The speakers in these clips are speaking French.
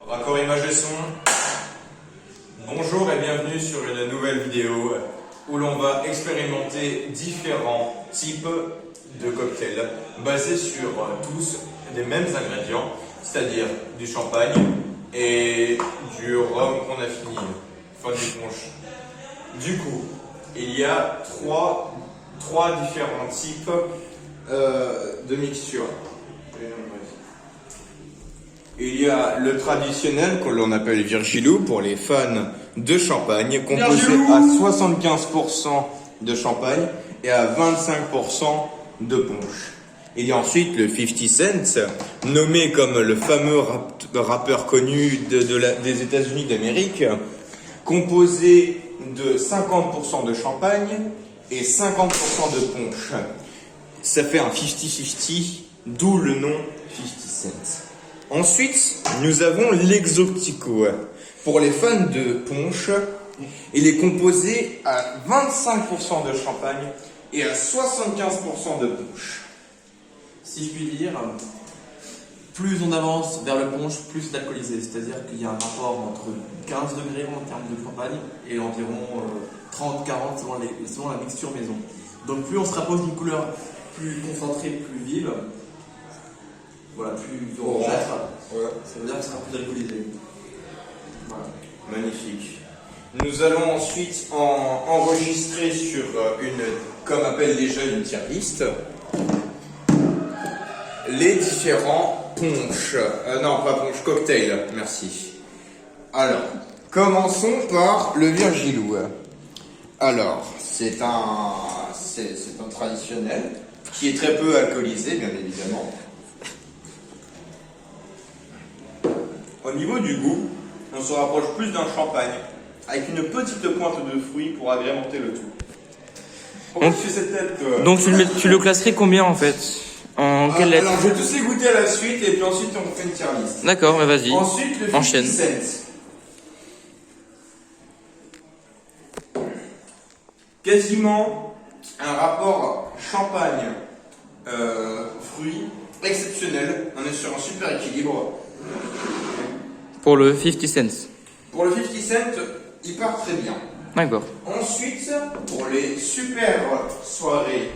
Raccord image et son. Bonjour et bienvenue sur une nouvelle vidéo où l'on va expérimenter différents types de cocktails basés sur tous des mêmes ingrédients, c'est-à-dire du champagne et du rhum qu'on a fini, enfin du punch. Du coup, il y a trois différents types de mixture. Il y a le traditionnel que l'on appelle Virgilou pour les fans de champagne, composé à 75% de champagne et à 25% de punch. Il y a ensuite le 50 Cent, nommé comme le fameux rappeur connu des États-Unis d'Amérique, composé de 50% de champagne et 50% de punch. Ça fait un 50-50, d'où le nom 50 Cent. Ensuite, nous avons l'exotico. Pour les fans de punch, il est composé à 25% de champagne et à 75% de punch. Si je puis dire, plus on avance vers le punch, plus c'est alcoolisé. C'est-à-dire qu'il y a un rapport entre 15 degrés en termes de champagne et environ 30-40 selon la mixture maison. Donc plus on se rapproche d'une couleur plus concentrée, plus vive, voilà, plus orangeâtre, ça veut dire que ce sera plus alcoolisé. Voilà. Magnifique. Nous allons ensuite enregistrer sur comme appellent les jeunes, une tier list, les différents punch. Non, pas punch, cocktail, merci. Alors, commençons par le Virgilou. Alors, c'est un traditionnel qui est très peu alcoolisé, bien évidemment. Au niveau du goût, on se rapproche plus d'un champagne, avec une petite pointe de fruits pour agrémenter le tout. Donc, tu le classerais combien en fait? En quelle lettre? Alors je vais tous les goûter à la suite et puis ensuite on fait une tier list. D'accord, mais vas-y. Ensuite le 50 enchaîne. Cent. Quasiment un rapport champagne fruits exceptionnel. On est sur un super équilibre. Pour le 50 cents. Pour le 50 Cent, il part très bien. D'accord. Ensuite, pour les super soirées,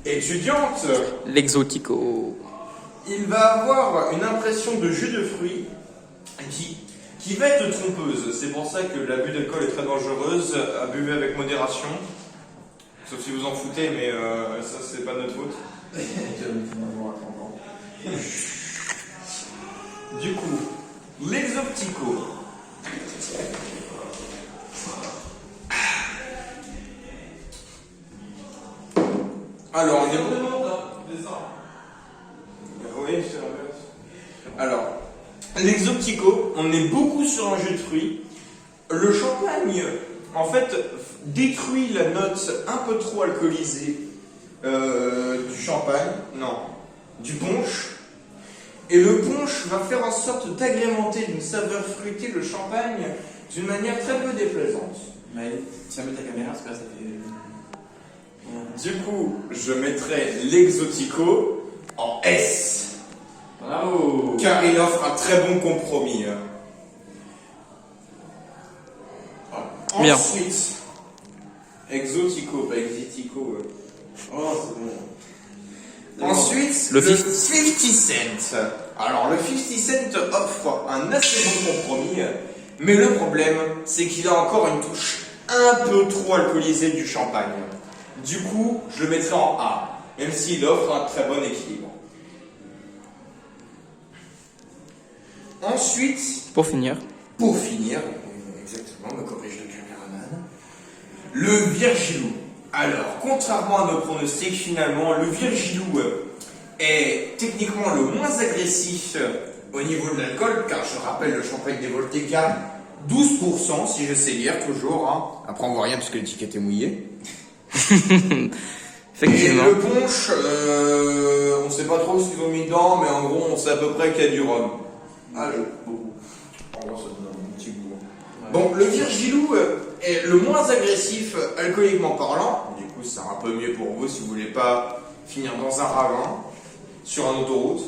étudiantes, L'exotico. il va avoir une impression de jus de fruits qui va être trompeuse. C'est pour ça que l'abus d'alcool est très dangereuse. Buvez avec modération. Sauf si vous en foutez, mais ça, c'est pas de notre faute. Du coup, l'exotico. Alors, on est oui, c'est l'inverse. Alors, l'exotico, on est beaucoup sur un jus de fruits. Le champagne, en fait, détruit la note un peu trop alcoolisée du champagne, non, du punch. Et le punch va faire en sorte d'agrémenter d'une saveur fruitée le champagne d'une manière très peu déplaisante. Mais tiens, mets ta caméra parce que là, ça fait. Du coup, je mettrai l'exotico en S. Bravo! Car il offre un très bon compromis. Bien. Ensuite, exotico, pas exitico. Oh, c'est bon. Ensuite, Le le 50 Cent. Alors, le 50 Cent offre un assez bon compromis, mais le problème, c'est qu'il a encore une touche un peu trop alcoolisée du champagne. Du coup, je le mettrai en A, même s'il offre un très bon équilibre. Ensuite, Pour finir. Exactement, me corrige le caméraman, le Virgilou. Alors, contrairement à nos pronostics, finalement, le Virgilou est techniquement le moins agressif au niveau de l'alcool, car je rappelle le champagne des Volteca, 12%, si je sais lire toujours. Hein. Après, on voit rien parce que l'étiquette est mouillée. Effectivement. Et le punch, on ne sait pas trop ce qu'ils ont mis dedans, mais en gros, on sait à peu près qu'il y a du rhum. Ah, beaucoup. En gros, ça donne un petit goût. Ouais. Bon, le Virgilou est le moins agressif alcooliquement parlant. Du coup, c'est un peu mieux pour vous si vous voulez pas finir dans un ravin. sur un autoroute,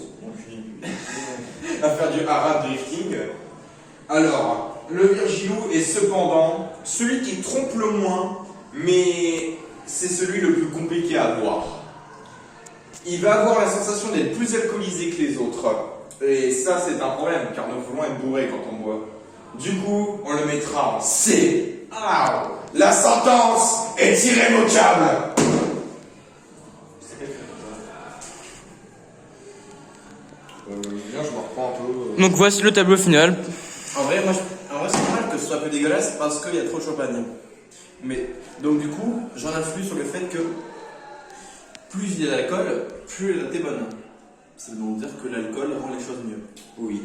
à faire du hara drifting. Alors, le Virgilou est cependant celui qui trompe le moins, mais c'est celui le plus compliqué à boire. Il va avoir la sensation d'être plus alcoolisé que les autres. Et ça, c'est un problème, car nous voulons être bourrés quand on boit. Du coup, on le mettra en C. Ah, la sentence est irrévocable. Bien, je me reprends un peu. Donc voici le tableau final. En vrai, c'est normal que ce soit un peu dégueulasse parce qu'il y a trop de champagne. Mais, donc du coup, j'en influe sur le fait que plus il y a d'alcool, plus la thé est bonne. Ça veut donc dire que l'alcool rend les choses mieux. Oui.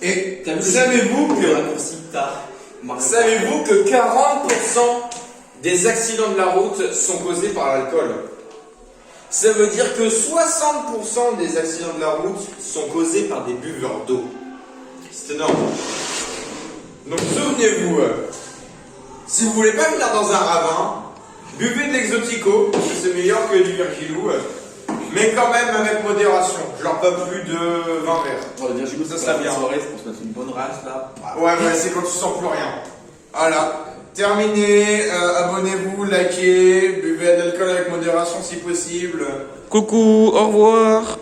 Et savez-vous que 40% des accidents de la route sont causés par l'alcool? Ça veut dire que 60% des accidents de la route sont causés par des buveurs d'eau. C'est énorme. Donc souvenez-vous, si vous voulez pas venir dans un ravin, buvez de l'exotico, parce que c'est meilleur que du Virgilou, mais quand même avec modération. Genre pas plus de 20 verres. Bon, le Virgilou, ça serait bien. Soirée, c'est pour se mettre une bonne race là. Ouais, c'est quand tu sens plus rien. Voilà. Terminé, abonnez-vous, likez, buvez de l'alcool avec modération si possible. Coucou, au revoir.